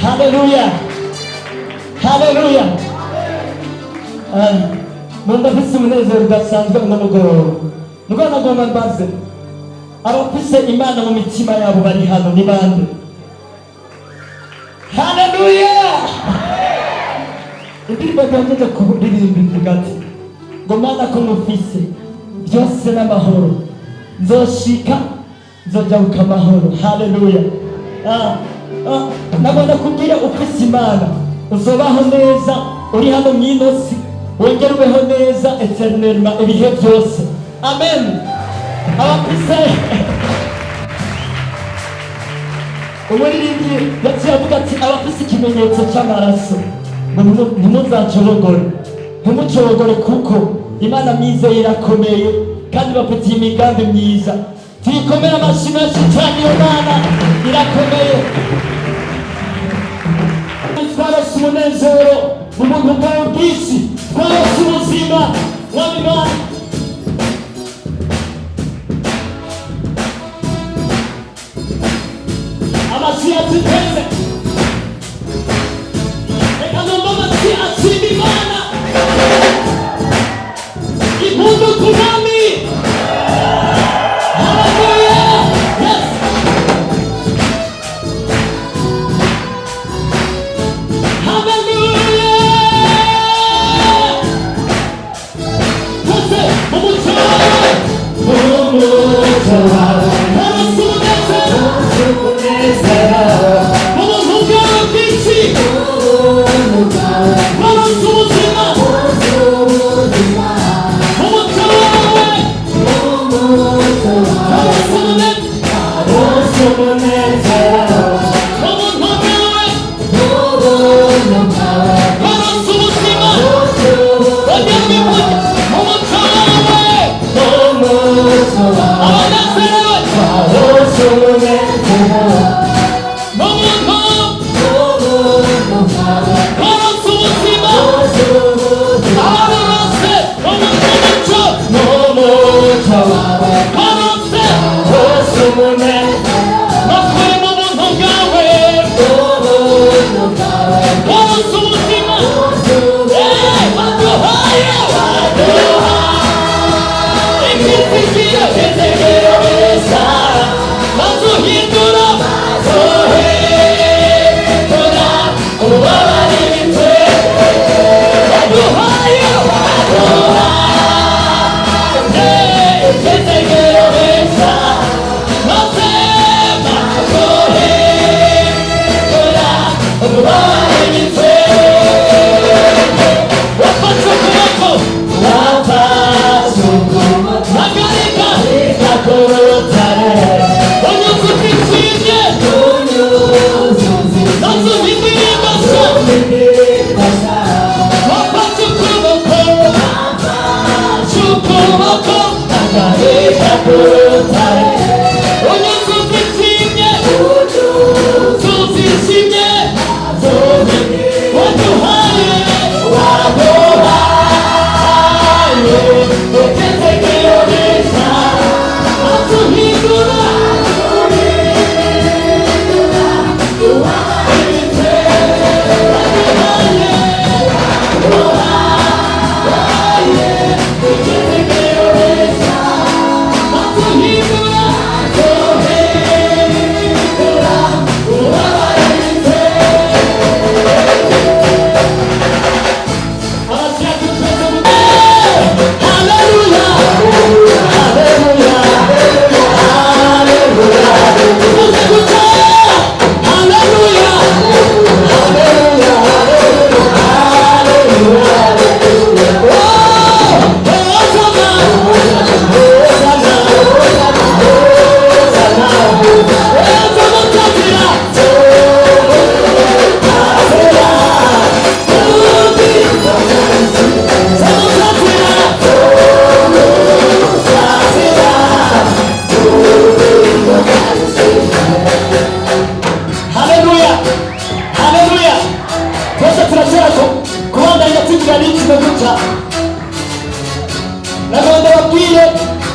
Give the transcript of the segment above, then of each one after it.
Hallelujah. Hallelujah. Nunda fisi munezero udasanzwe n'umugoroba. Nuko nagomba mbaze abafise Imana mu mitima yabo bari hano ni bande? Hallelujah. Indirimbo yanjye kuririmba ivuga ati ngo Mana ko mufise byose n'amahoro nzoshika nzojabuka amahoro. Hallelujah. Nagomba kubwira ufise Imana uzobaho neza uri hano mw'inosi wongere ubeho neza eternellement ibihe byose. Amen. Abafise umuririmbyi yaciye avuga ati abafise ikimenyetso cy'amaraso ntimucogore kuko Imana myiza irakomeye kandi bafitiye imigambi myiza. Tuyikomere amashyi menshi cyane, iyo Mana irakomeye. Twarose umunezero mu buntu bwawe bwinshi, twarose ubuzima mwami Mana. Amashyi yatuteze reka numva amashyi ashima Imana. Impundu ku mwami. Hallelujah. Yes. Hallelujah.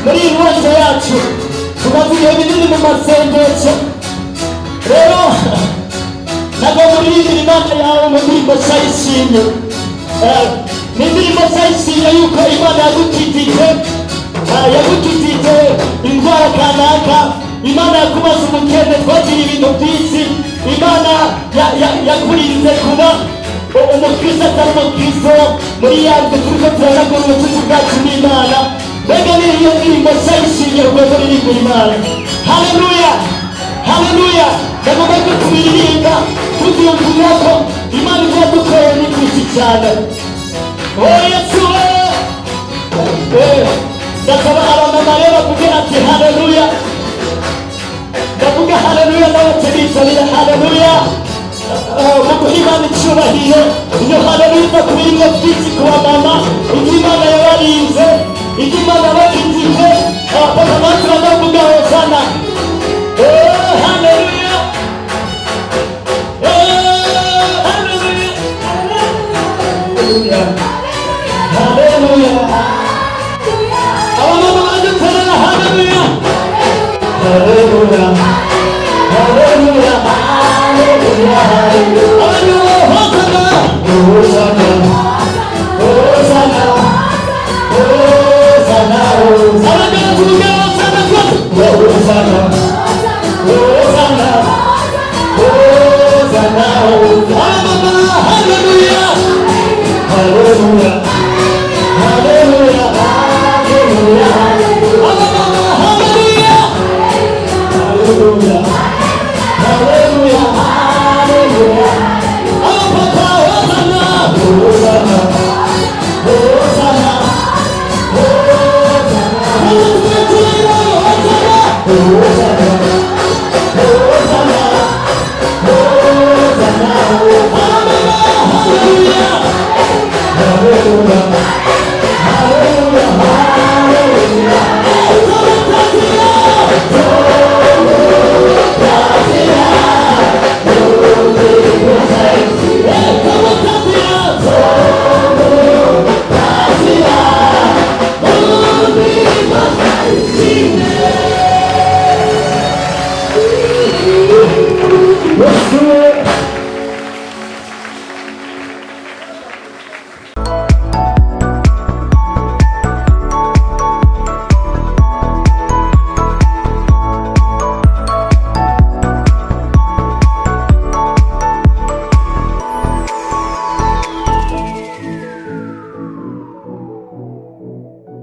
muri iyi nyubako yacu tumaze ibihe binini mu masengesho rero ntabwo muririmbira imana yawe mu ndirimbo cyayishimye ni indirimbo cyayishimye yuko imana yagukijije indwara kanaka, imana yakubaza umukene twagira ibintu byinshi, imana yakurinze kuba umukristo atari umukristo muri yanjye turiko turanagura ubucuti bwacu n'imana. Mbega niyo ndirimbo cyayishimye urwego ririmbira imana. Haleluya, haleluya. Ndagomba ko tubiririmba tubyumvira ko imana ivuga dukoreye ni byinshi cyane. Oh Yesu, ndasaba abamama rero bavuge ati haleluya. Ndavuga haleluya n'abatebitabira haleluya. Mu guha imana icyubahiro, iyo haleluya iza kuba irimo byinshi ku bamama, ibyo imana yabarinze, ibyo imana yabakijije, abapapa bacu banavuga hosana. Haleluya, haleluya, haleluya, abamama badukorera haleluya, haleluya, haleluya, haleluya, haleluya.